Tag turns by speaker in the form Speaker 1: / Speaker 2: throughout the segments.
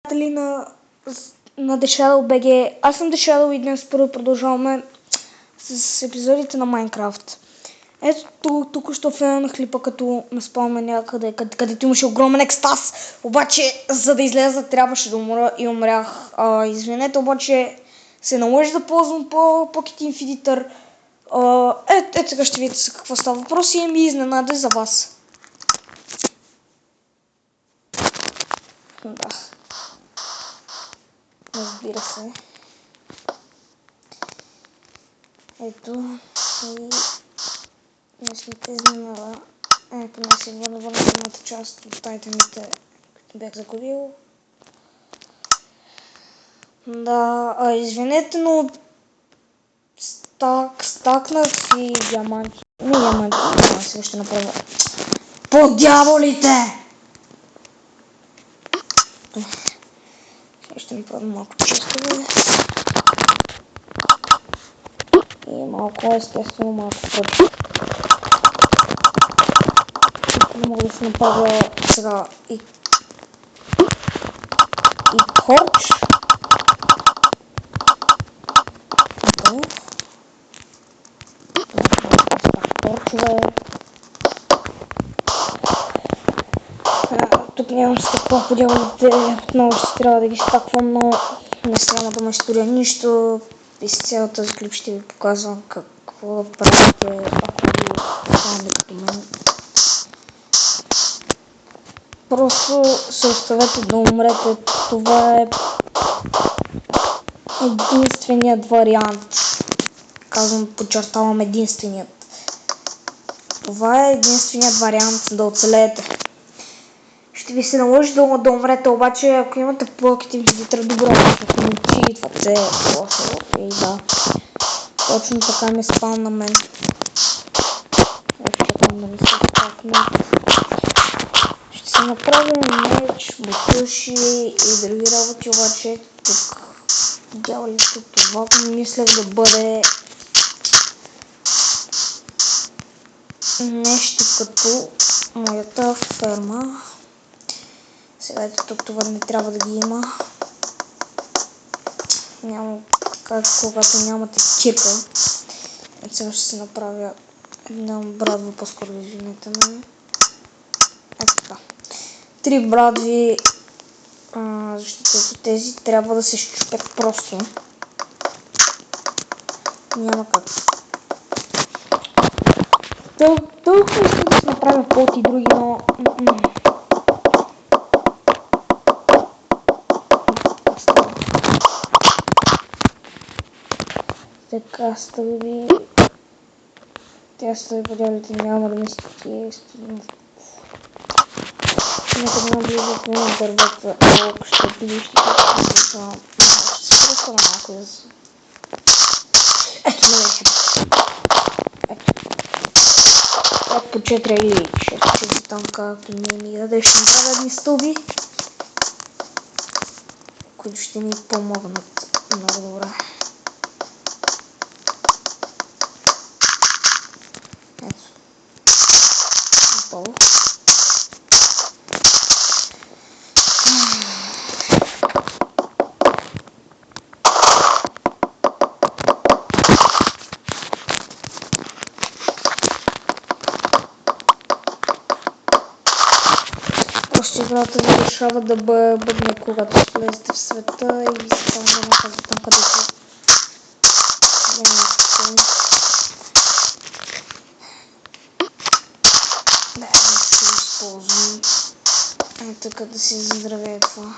Speaker 1: Приятели на The Shadow BG. Аз съм The Shadow и днес първо продължаваме с епизодите на Майнкрафт. Ето тук що филмнах клипа, като ме спомня някъде, където имаше огромен екстаз. Обаче, за да изляза, трябваше да умра и умрях. Извинете, обаче се наложи да ползвам Pocket Infiniter. Ето сега ще видите за какво става въпрос и ми изненада за вас. Да. Разбира се. Ето и днешната изненада. Ето не се върна едната част от айтемите, които бях загубил. Да, извинете, но стакнах и диаманти. Не диаманти, сега ще направя. По дяволите! Сега ще направя малко честове. И малко, естествено, малко пръчки. Не мога да се направя сега и торч. Торчове. Тук нямам стъкла по дяволите, отново ще трябва да ги стаквам, но не няма да ме сторя нищо. Из цял този клип ще ви показвам какво да правите, ако ви станете като мен. Просто се оставете да умрете. Това е единственият вариант. Казвам, подчертавам единственият. Това е единственият вариант да оцелеете. Ще ви се наложи да умрете, обаче ако имате Pocket Infiniter, добро, ако не читвате лошо. И да, точно така ми спал на мен. Чакам да ми се стакнат. Ще се направим меч, бутуши и други работи, обаче тук дяволите, това мислех да бъде нещо като моята ферма. Сега ето тук това не трябва да ги има. Няма как, когато нямате кирка. Ето сега ще се направя една брадва, по-скоро извинете ме. Ето така. 3 брадви, защото тези трябва да се щупят просто. Няма как. Толкова искам да се направя пот и други, но... Така стъби. Тя стъби по дяволите няма да ми стига. Нека да наблиза в мен дървата. Ако ще види, ще се спръска малко. Ето, не вече. Ето по 4 или 6 чези там, както ми даде, ще направя едни стълби, които ще ми помогнат много добре. Ето. Готово. Просто играта ви решава да бъдне, когато влезете в света и ви се там да наказва там, където да ще го използвам. Така да си заздравя това.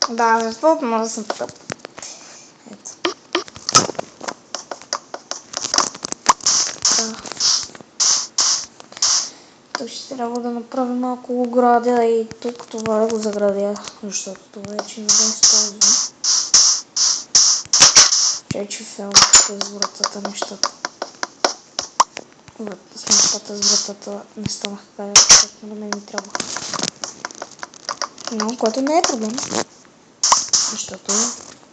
Speaker 1: Да, защото може да съм тъп. Ето. Тук ще трябва да направя малко оградя и тук това да го заградя, защото това вече не го използвам. Че фелм с вратата нещата. С нещата с вратата не станах така, защото на мен ми трябва. Но, което не е проблем.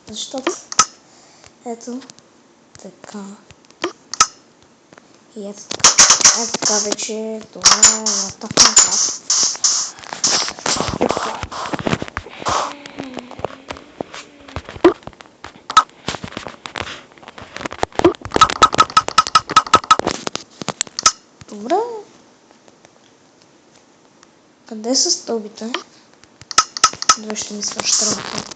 Speaker 1: Защото ето така. И ето така. Ето така вече това е врата в Майнкрафт. Къде са стълбите? Две ще ми свършат работа.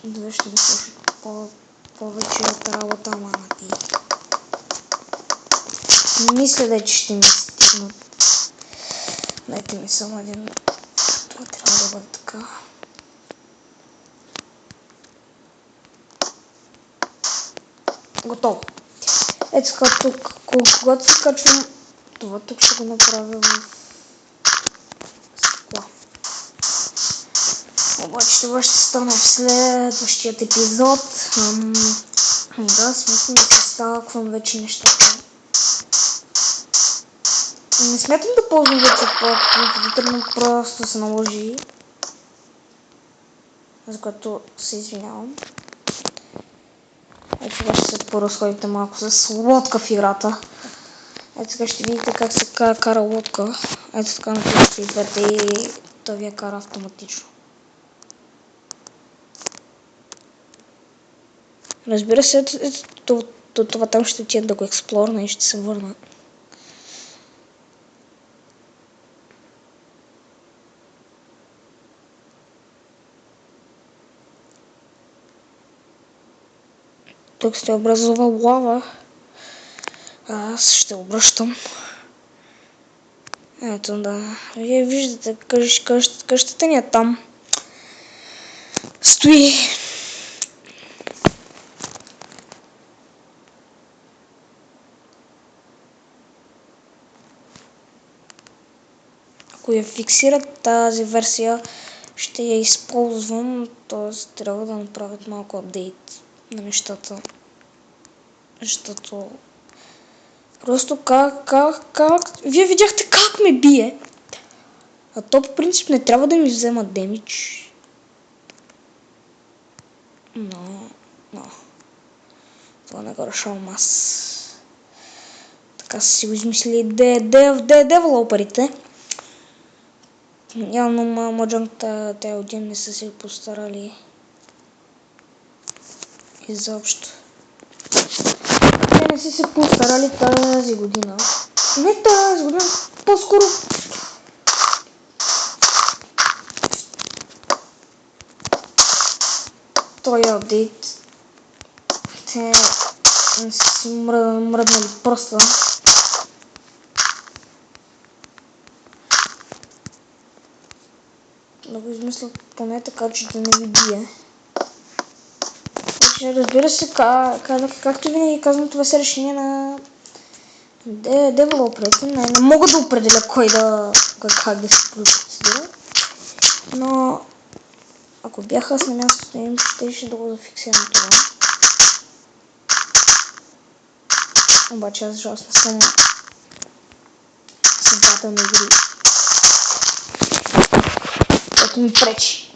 Speaker 1: Две ще ми свършат повече от работа, мама ти. Мисля да че ще ми стигнат. Дайте ми само един. Това трябва да бъде така. Готово. Ето така тук, когато се качвам, това тук ще го направя в стъкла. Обаче това ще стане в следващият епизод. Да, смятам да се сталквам вече нещата. Не смятам да ползвам вече композитор, но просто се наложи. За което се извинявам. Ето сега ще се поразходите малко с лодка в играта. Ето сега ще видите как се кара лодка. Ето така натискате двете и той ви я кара автоматично. Разбира се, това там ще отида да го експлорна и ще се върна. Тук сте образува лава. Аз ще обръщам. Ето да. Вие виждате, къщата ни е там. Стои. Ако я фиксират тази версия, ще я използвам, т.е. трябва да направят малко апдейт на нещата. Защото просто вие видяхте как ме бие. А то по принцип не трябва да ми взема демидж. Но това не го решавам аз. Така са си го измисли девелоперите. Явно Mojang те один не са си постарали изобщо. Те не са се постарали тази година. Не тази година, по-скоро този апдейт. Те не са си мръднали пръста. Да го измислят поне така, че да не ви бие. Разбира се, както винаги казвам, това са решение на девелоперите. Не мога да определя как да се процедира. Но ако бях аз на мястото им, ще да го зафиксирам това. Обаче аз жалост не съм създател на игри. Което ми пречи.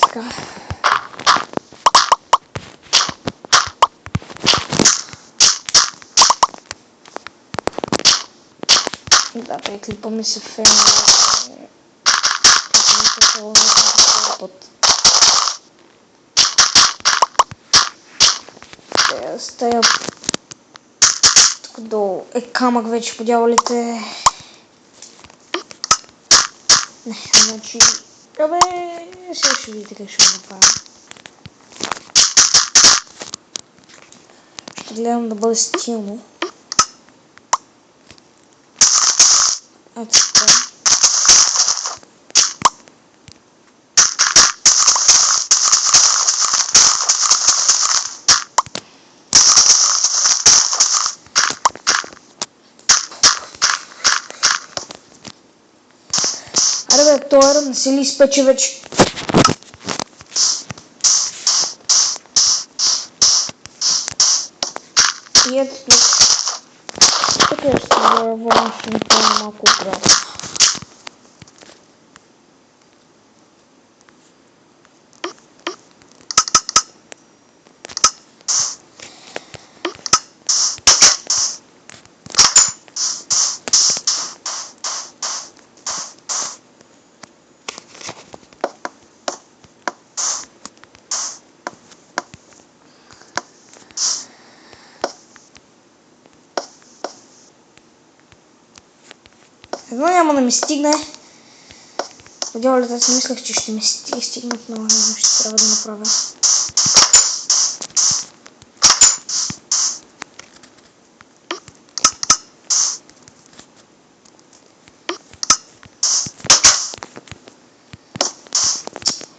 Speaker 1: Така. Да, преклипа ми се фен. Стая тук долу е камък вече по дяволите. Не, значи... Абе, сега ще видите как ще го направя. Ще гледам да бъде стилно. Ето така. Аре бе, това не се ли изпече вече? И ето тук. Тук ще се върна, ще направя малко обратно. Но няма да ми стигне. Подявалите си мислех, че ще ми стигнат, но нещо ще трябва да направя.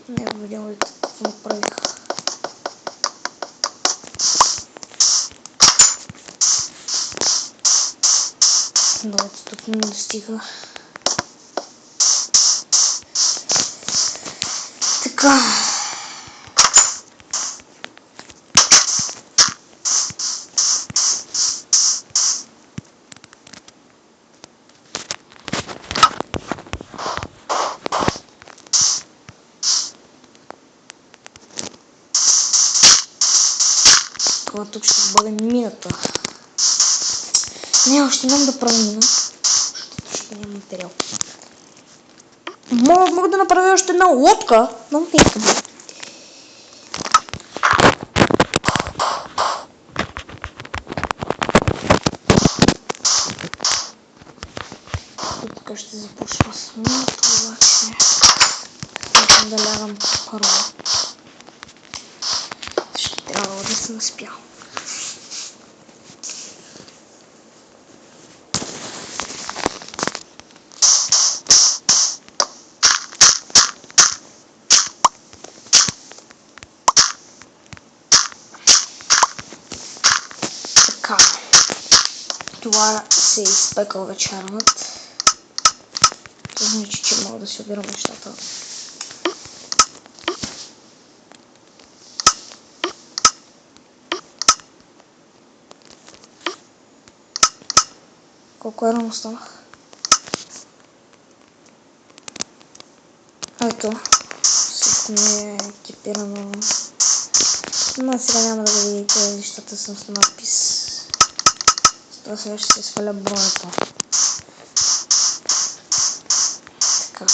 Speaker 1: Не видявалите какво направих. Давайте тук не достига. Така. Това тук ще бъде мината. Не, още нямам да правя мина, защото няма материал. Мога да направя още една лодка, но не искам. Тук ще започва с минато, обаче искам да лягам първо. Ще трябва да се наспя. Това се изпекал вечерът. Това значи, че мога да си обирам нещата. Колко рано станах? Ето. Всичко ми е екипирано. Но сега няма да го видите, защото съм с надпис. Това сега ще се сваля бронето. Така.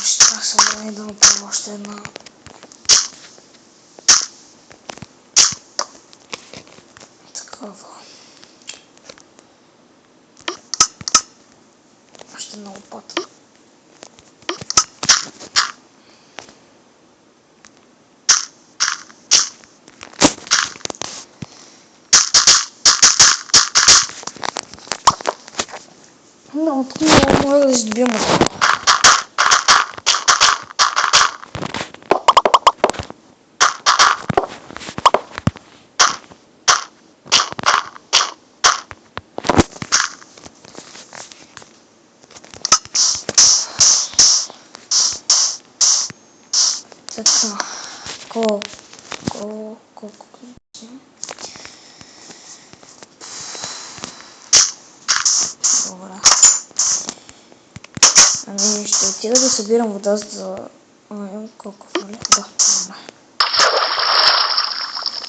Speaker 1: Ще трябва да събрани да направя още една. Такава. Още една лопата. Но тук мога да издобия материал. Така, колко добре. Ами ще отида да събирам вода за... Имам колко нали? Да, добре.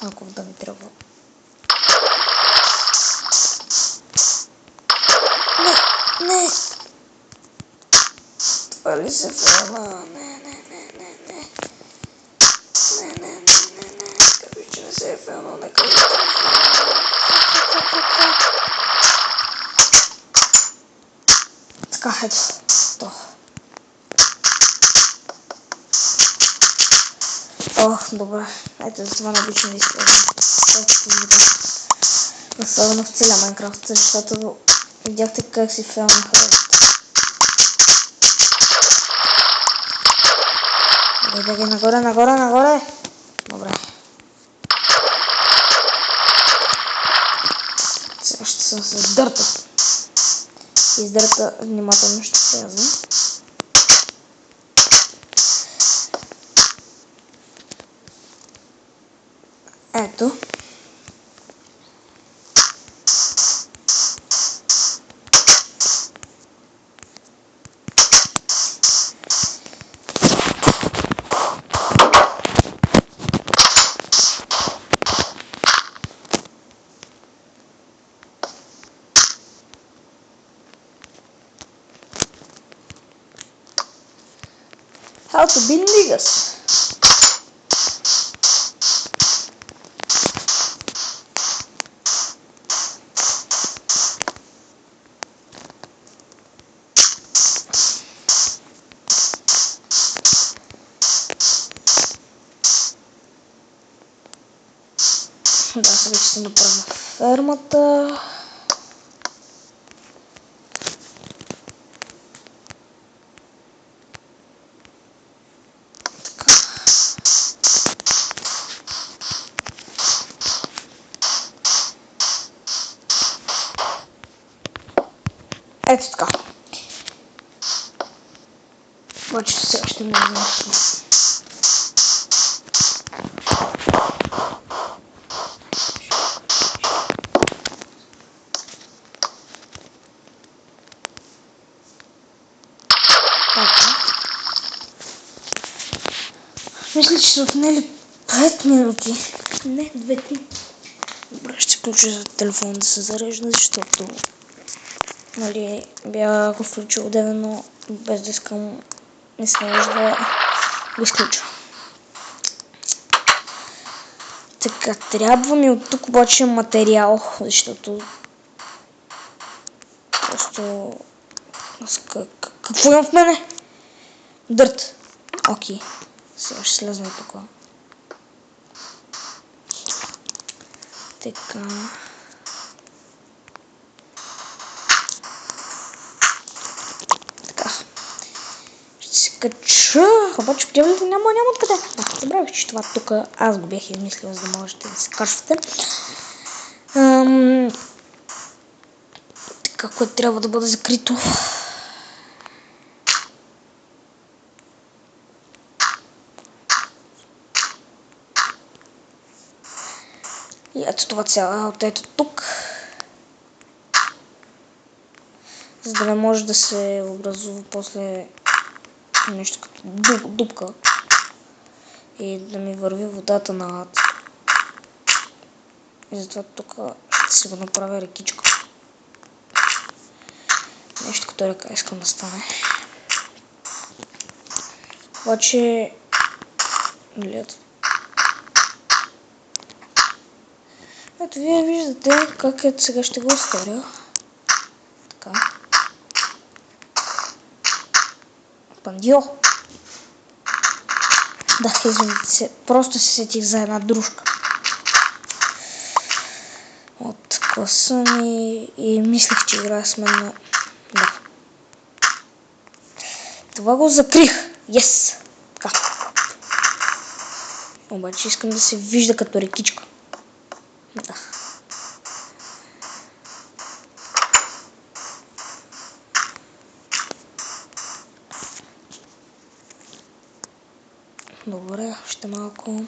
Speaker 1: Малко вода ми трябва. Не! Това ли се филма? Не. Че не се е филмал, нека да се така, ето. То. Добре. Ето за това не обичам да използвам. Особено в целия Майнкрафт, защото видяхте как си филмаха. Бегай нагоре. Добре. съм с дърта. И с дърта внимателно ще вляза. Ето. How to build niggas. Да, сега ще се направя фермата. Ето така. Обаче сега ще ми нещо. Мисля, че са отнели 5 минути. Не, 2-3. Добре, ще включа за телефон да се зарежда, защото нали, бях го включил отдевен, но без да искам, не се наложи да го изключа. Така, трябва ми от тук обаче материал, защото просто... Какво имам в мене? Дърт. Окей. Сега ще слезна тук. Така. Така. Ще се кача. Обаче приемите няма откъде. Да, забравих, че това тук аз го бях измислил, за да можете да се качвате. Така, което трябва да бъде закрито. И ето това цялото ето тук. За да не може да се образува после нещо като дупка. И да ми върви водата на ад. И затова тук ще си го направя рекичка. Нещо като река искам да стане. Обаче... Гледайте. Ето вие виждате как ето сега ще го оставя. Така. Пандио. Да, извините се. Просто се сетих за една дружка. От класа ми и мислех, че играя с мен, но... Да. Това го закрих. Yes! Така. Обаче искам да се вижда като рекичка. Да. Добре, още малко.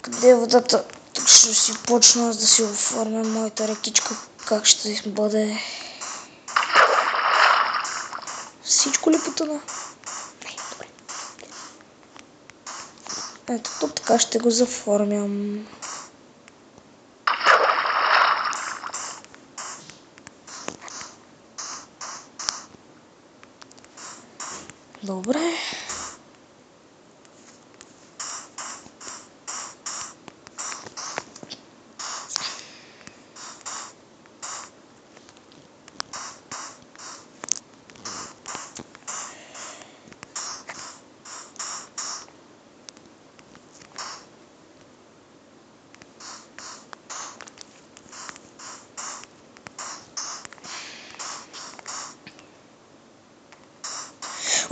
Speaker 1: Къде е водата? Тук ще си почна да си оформя моята рекичка. Как ще бъде? Всичко ли потъна? Не, добре. Ето тук така ще го заформям. Добре.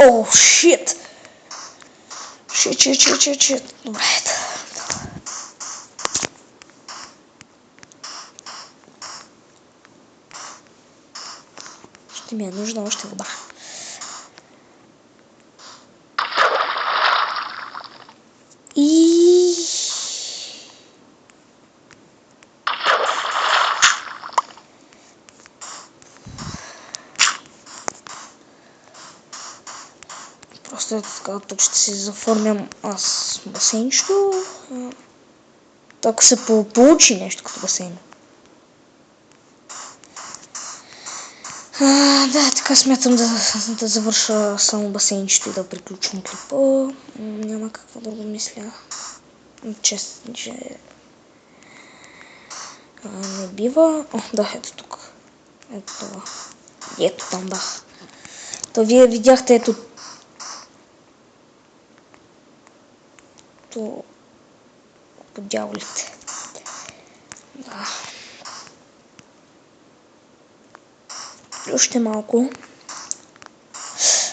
Speaker 1: О, шит! Шит. Добре. Ще ми е нужна още вода. И... просто е така, тук ще си заформям аз басейнчето. Ако се получи нещо като басейн. Да, така смятам да завърша само басейнчето и да приключим клипа. Няма какво друго мисля. Честно, че не бива. О, да, ето тук. Ето това. Ето там, да. То вие видяхте, ето то по дяволите. Да. Още малко.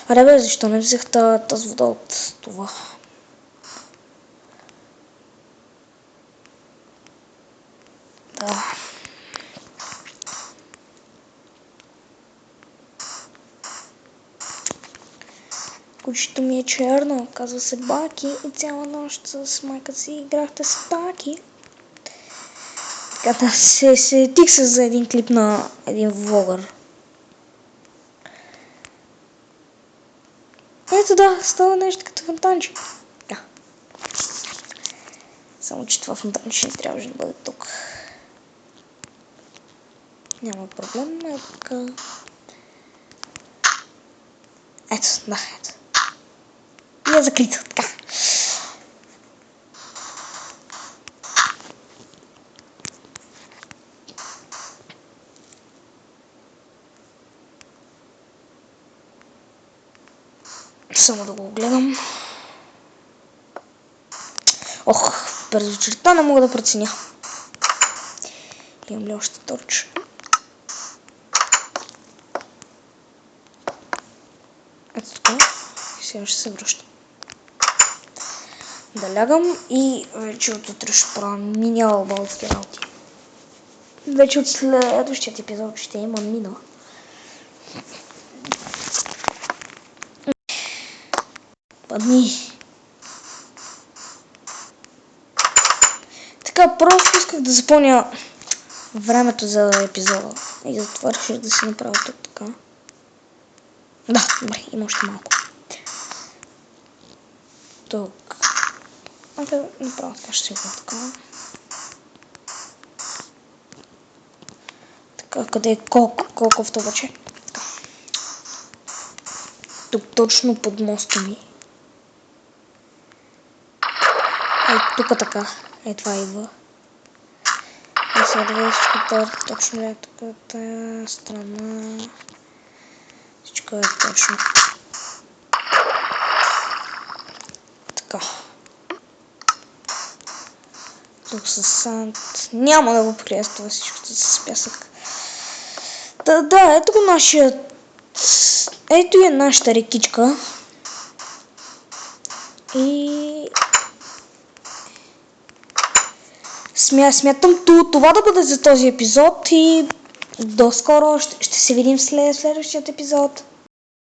Speaker 1: Аре бе, защо не взех тази вода от това? Да. Кучето ми е черно, казва се Баки и цяла нощ с майка си играхте с Баки. Така да се тикса за един клип на един влогър. Ето да, става нещо като фонтанчик. Да. Само че това фонтанчик не трябваше да бъде тук. Няма проблем, така. Ето, да, ето. И е закрита, така. Само да го гледам. Ох, през вечерта не мога да преценя. Имам ли още торч? Ето така. Сега ще се връщам. Да лягам и вече от утре ще правя мини албански работи. Вече от следващият епизод ще има мина. Падни. Така, просто исках да запомня времето за епизода. И затова реших да си направя тук така. Да, добре, има още малко. Тук. Направо така ще си го така. Така, къде е колко обаче? Така. Тук точно под моста ми. Тук така. Това идва. И сега да видя всичко точно ли е тук от тази страна. Всичко е точно. Така. Тук с санд. Няма да го покрия с това всичкото с пясък. Да, ето го нашия. Ето е нашата рекичка. И смятам това да бъде за този епизод и до скоро ще се видим в следващия епизод.